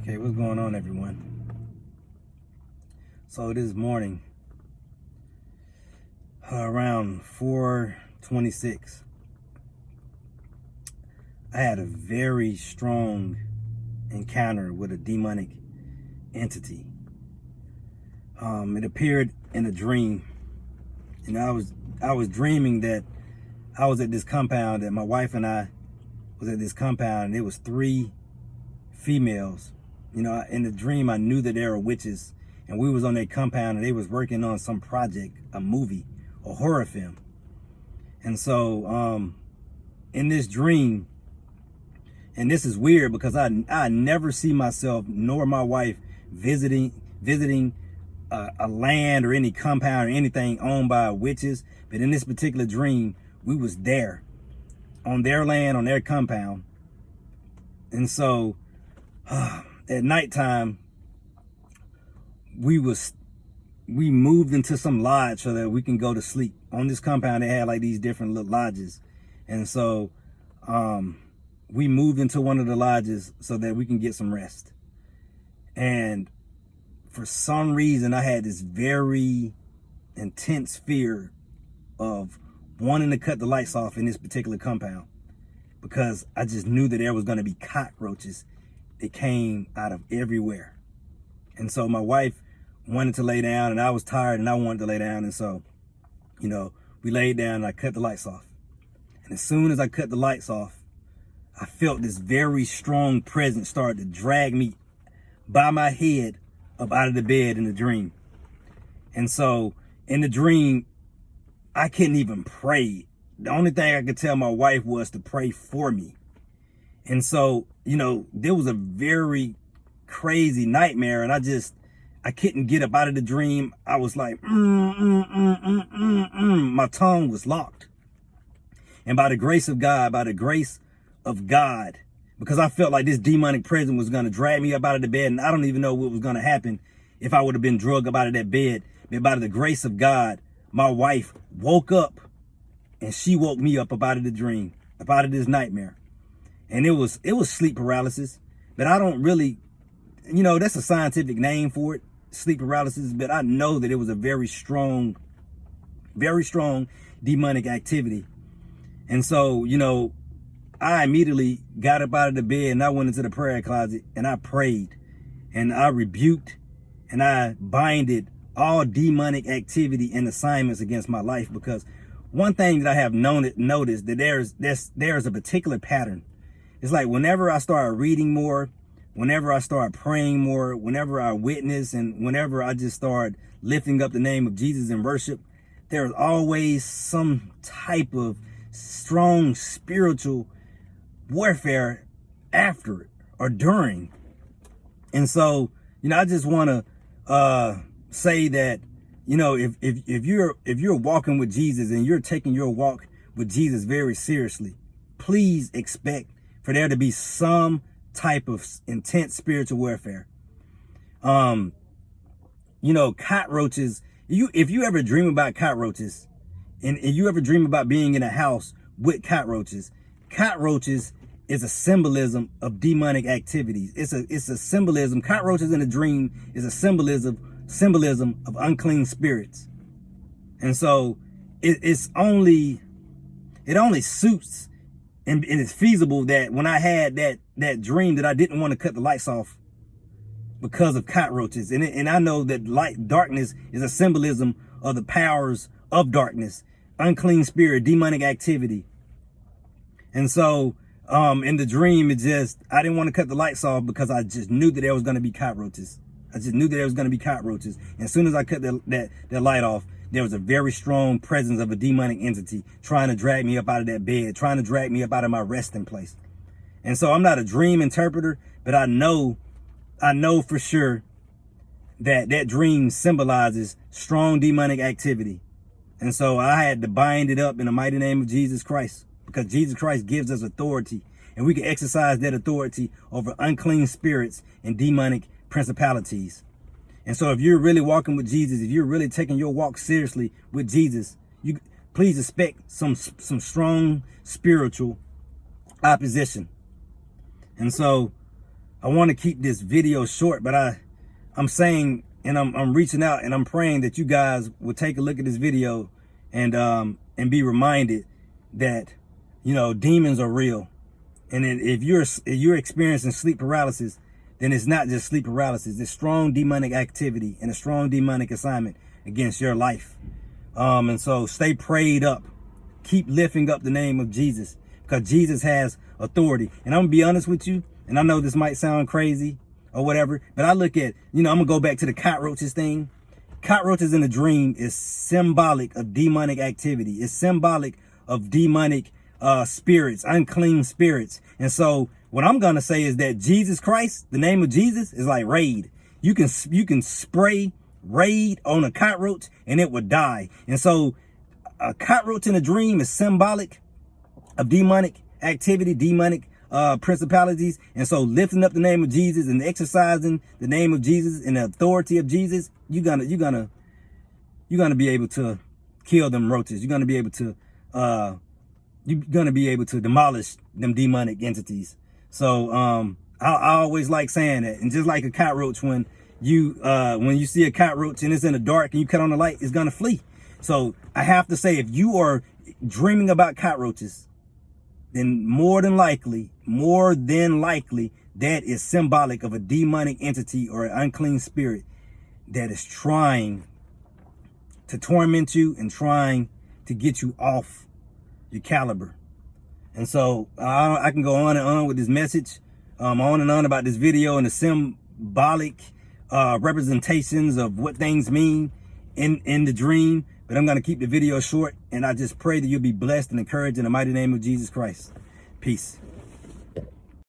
Okay, what's going on, everyone? So this morning, around 4:26, I had a very strong encounter with a demonic entity. It appeared in a dream, and I was dreaming that I was at this compound, that my wife and I was at this compound, and there was 3 females. In the dream, I knew that they were witches, and we was on their compound, and they was working on some project, a movie, a horror film. And so, in this dream, and this is weird because I never see myself nor my wife visiting a land or any compound or anything owned by witches. But in this particular dream, we was there on their land, on their compound. And so, at nighttime, we moved into some lodge so that we can go to sleep. On this compound, they had like these different little lodges. And so we moved into one of the lodges so that we can get some rest. And for some reason, I had this very intense fear of wanting to cut the lights off in this particular compound, because I just knew that there was going to be cockroaches that came out of everywhere. And so my wife wanted to lay down, and I was tired and I wanted to lay down. And so, we laid down and I cut the lights off. And as soon as I cut the lights off, I felt this very strong presence start to drag me by my head up out of the bed in the dream. And so in the dream, I couldn't even pray. The only thing I could tell my wife was to pray for me. And so, there was a very crazy nightmare, and I couldn't get up out of the dream. I was like, my tongue was locked. And by the grace of God, because I felt like this demonic presence was going to drag me up out of the bed, and I don't even know what was going to happen if I would have been drugged up out of that bed. But by the grace of God, my wife woke up, and she woke me up out of the dream, up out of this nightmare. And it was sleep paralysis, but I don't really, that's a scientific name for it, sleep paralysis. But I know that it was a very strong demonic activity. And so, I immediately got up out of the bed and I went into the prayer closet and I prayed and I rebuked and I binded all demonic activity and assignments against my life. Because one thing that I have noticed that there's a particular pattern. It's like whenever I start reading more, whenever I start praying more, whenever I witness, and whenever I just start lifting up the name of Jesus in worship, there's always some type of strong spiritual warfare after it or during. And so, I just want to say that, if you're walking with Jesus and you're taking your walk with Jesus very seriously, please expect for there to be some type of intense spiritual warfare. Cockroaches, if you ever dream about cockroaches, and if you ever dream about being in a house with cockroaches is a symbolism of demonic activities. It's a symbolism. Cockroaches in a dream is a symbolism of unclean spirits. And so it only suits and it's feasible that when I had that dream that I didn't want to cut the lights off because of cockroaches. And I know that darkness is a symbolism of the powers of darkness, unclean spirit, demonic activity. And so in the dream, I didn't want to cut the lights off because I just knew that there was going to be cockroaches. As soon as I cut that light off, there was a very strong presence of a demonic entity trying to drag me up out of that bed, trying to drag me up out of my resting place. And so I'm not a dream interpreter, but I know for sure that dream symbolizes strong demonic activity. And so I had to bind it up in the mighty name of Jesus Christ, because Jesus Christ gives us authority, and we can exercise that authority over unclean spirits and demonic principalities. And so if you're really walking with Jesus, if you're really taking your walk seriously with Jesus, you please expect some strong spiritual opposition. And so I want to keep this video short, but I'm saying, and I'm reaching out and I'm praying that you guys will take a look at this video and be reminded that, you know, demons are real. And if you're experiencing sleep paralysis, then it's not just sleep paralysis. It's strong demonic activity and a strong demonic assignment against your life. And so stay prayed up. Keep lifting up the name of Jesus, because Jesus has authority. And I'm gonna be honest with you, and I know this might sound crazy or whatever, but I look at, you know, I'm gonna go back to the cockroaches thing. Cockroaches in a dream is symbolic of demonic activity. It's symbolic of demonic spirits, unclean spirits. And so what I'm gonna say is that Jesus Christ, the name of Jesus, is like Raid. You can spray Raid on a cockroach and it would die. And so a cockroach in a dream is symbolic of demonic activity, demonic principalities. And so lifting up the name of Jesus and exercising the name of Jesus and the authority of Jesus, you're gonna be able to kill them roaches. You're gonna be able to demolish them demonic entities. So I always like saying that. And just like a cockroach, when you see a cockroach and it's in the dark and you cut on the light, it's gonna flee. So I have to say, if you are dreaming about cockroaches, then more than likely, that is symbolic of a demonic entity or an unclean spirit that is trying to torment you and trying to get you off your caliber. And so I can go on and on with this message, on and on about this video and the symbolic representations of what things mean in the dream. But I'm going to keep the video short, and I just pray that you'll be blessed and encouraged in the mighty name of Jesus Christ. Peace.